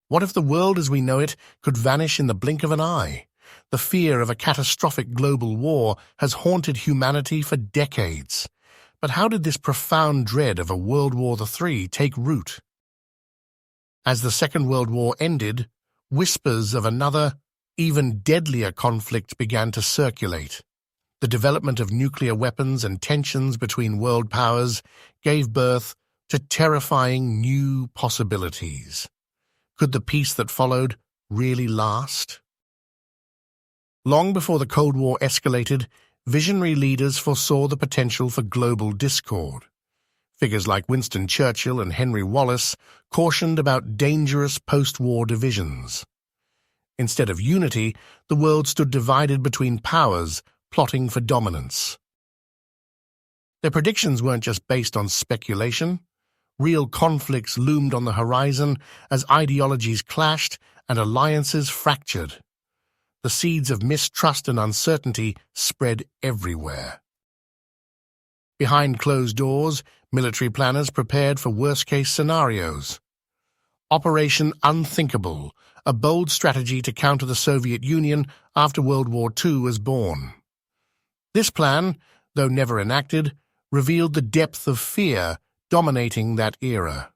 What if the world as we know it could vanish in the blink of an eye? The fear of a catastrophic global war has haunted humanity for decades. But how did this profound dread of a World War III take root? As the Second World War ended, whispers of another, even deadlier conflict began to circulate. The development of nuclear weapons and tensions between world powers gave birth to terrifying new possibilities. Could the peace that followed really last? Long before the Cold War escalated, visionary leaders foresaw the potential for global discord. Figures like Winston Churchill and Henry Wallace cautioned about dangerous post-war divisions. Instead of unity, the world stood divided between powers, plotting for dominance. Their predictions weren't just based on speculation. Real conflicts loomed on the horizon as ideologies clashed and alliances fractured. The seeds of mistrust and uncertainty spread everywhere. Behind closed doors, military planners prepared for worst-case scenarios. Operation Unthinkable, a bold strategy to counter the Soviet Union after World War II was born. This plan, though never enacted, revealed the depth of fear dominating that era.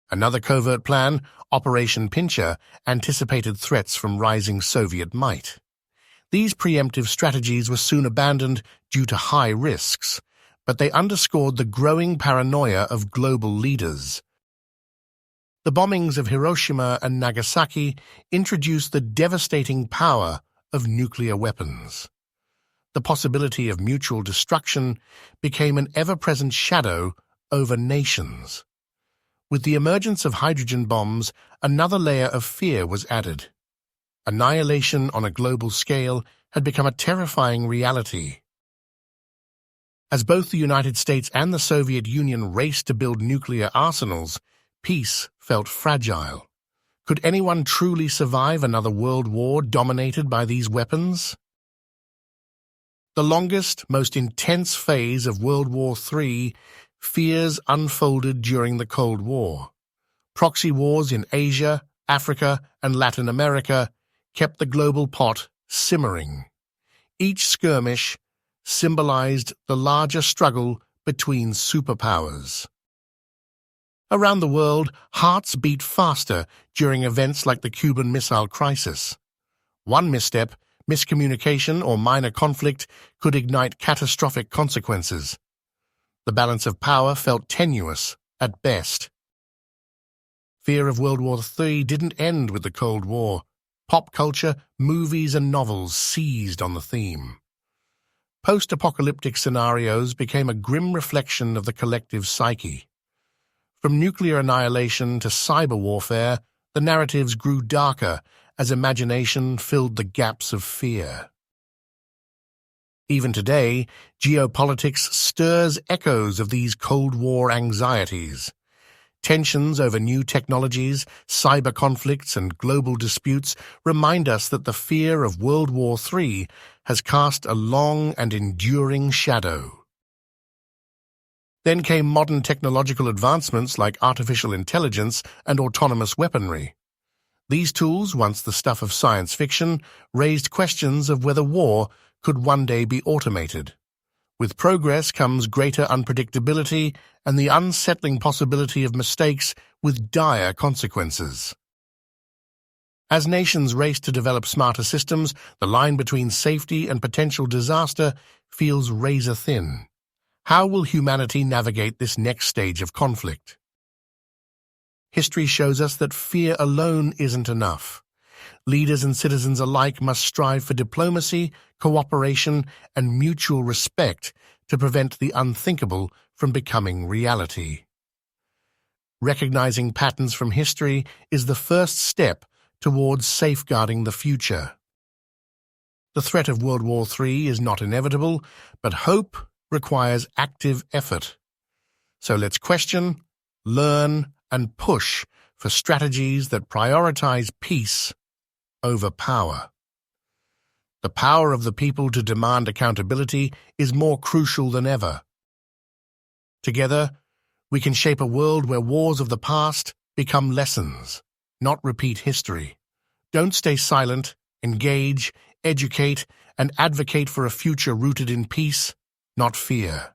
Another covert plan, Operation Pincher, anticipated threats from rising Soviet might. These preemptive strategies were soon abandoned due to high risks, but they underscored the growing paranoia of global leaders. The bombings of Hiroshima and Nagasaki introduced the devastating power of nuclear weapons. The possibility of mutual destruction became an ever-present shadow over nations. With the emergence of hydrogen bombs, another layer of fear was added. Annihilation on a global scale had become a terrifying reality. As both the United States and the Soviet Union raced to build nuclear arsenals, peace felt fragile. Could anyone truly survive another world war dominated by these weapons? The longest, most intense phase of World War III, fears unfolded during the Cold War. Proxy wars in Asia, Africa, and Latin America kept the global pot simmering. Each skirmish symbolized the larger struggle between superpowers. Around the world, hearts beat faster during events like the Cuban Missile Crisis. One misstep, miscommunication, or minor conflict could ignite catastrophic consequences. The balance of power felt tenuous at best. Fear of World War III didn't end with the Cold War. Pop culture, movies, and novels seized on the theme. Post-apocalyptic scenarios became a grim reflection of the collective psyche. From nuclear annihilation to cyber warfare, the narratives grew darker as imagination filled the gaps of fear. Even today, geopolitics stirs echoes of these Cold War anxieties. Tensions over new technologies, cyber conflicts, and global disputes remind us that the fear of World War III has cast a long and enduring shadow. Then came modern technological advancements like artificial intelligence and autonomous weaponry. These tools, once the stuff of science fiction, raised questions of whether war could one day be automated. With progress comes greater unpredictability and the unsettling possibility of mistakes with dire consequences. As nations race to develop smarter systems, the line between safety and potential disaster feels razor-thin. How will humanity navigate this next stage of conflict? History shows us that fear alone isn't enough. Leaders and citizens alike must strive for diplomacy, cooperation, and mutual respect to prevent the unthinkable from becoming reality. Recognizing patterns from history is the first step towards safeguarding the future. The threat of World War III is not inevitable, but hope requires active effort. So let's question, learn, and push for strategies that prioritize peace over power. The power of the people to demand accountability is more crucial than ever. Together, we can shape a world where wars of the past become lessons, not repeat history. Don't stay silent, engage, educate, and advocate for a future rooted in peace, not fear.